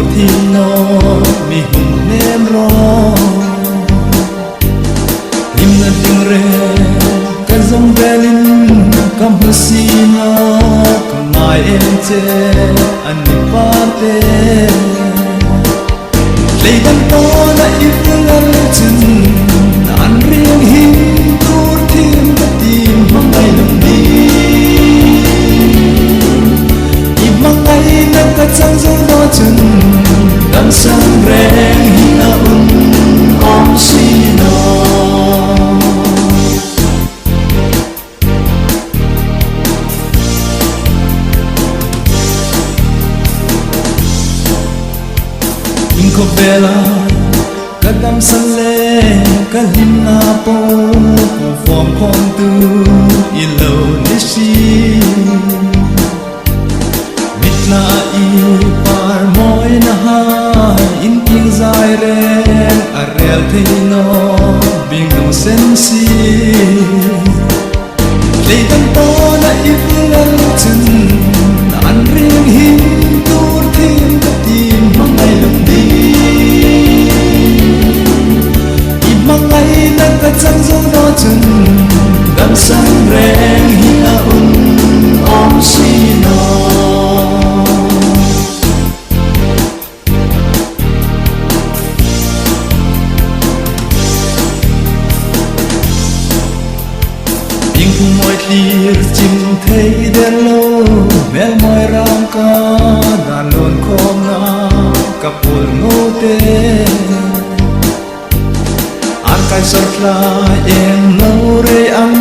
ตัวที่นอมีหุ่นเนมรอหิมนัดยังเรกันซอมเบลินกัมพูซีนากัมมาเอ็นเจอันนี้ปาเตเลยกันโตนะอีฟกันจินอันเรียงหิมตัวที่มันดีมันไม่ลงดีอีมังไงนักกระจังจังรอจนดำสังแรงหินาอุ่นอมชีนอko bela kadam sale kalim na po form kon tu ilo nishi mitla I par moi na ha in king zai ren arel thino bing no sensi leidan to na iflan chen an ring hin tur thim ka tim mangai lum di mangai nang ka chang zo do chun gam sang reng hi na om si no ping pu moi clear chim thei den lo mel moi ram ka dan lon khom na kapul no te kai sartla en no re am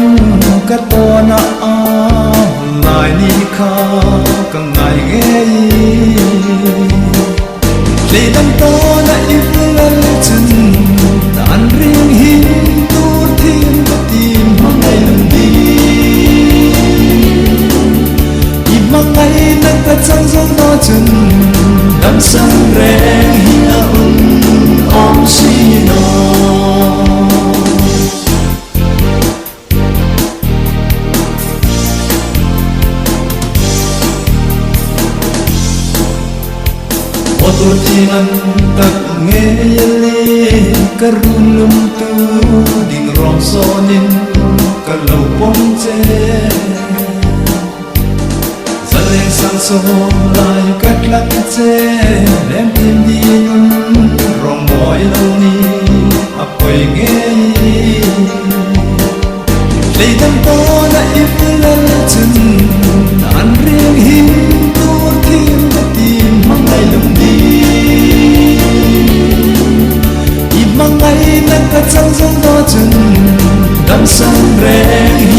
katona a lai ni kha ka ngai nge le dan to na iflan chen dan ring hin tur thim ka tim mangai lam di I mangai na ka chang zo no chen dam sang reng hi na om si noตัวที่นั้นตักเงยลีกระรุนลุมตูดิ่งรองโซนินกะเหล่าปงเจสะเลงสังสมลายกัดลักเจแหลมพิมดีนุนรองบอยเหล่านี้อภัยเงยเลยตั้งโตนะอีฟลันจันอันเรียงหินตัวที่มันดีมันไม่ลงดีmangai nang ka chang chang do chun dam sang reng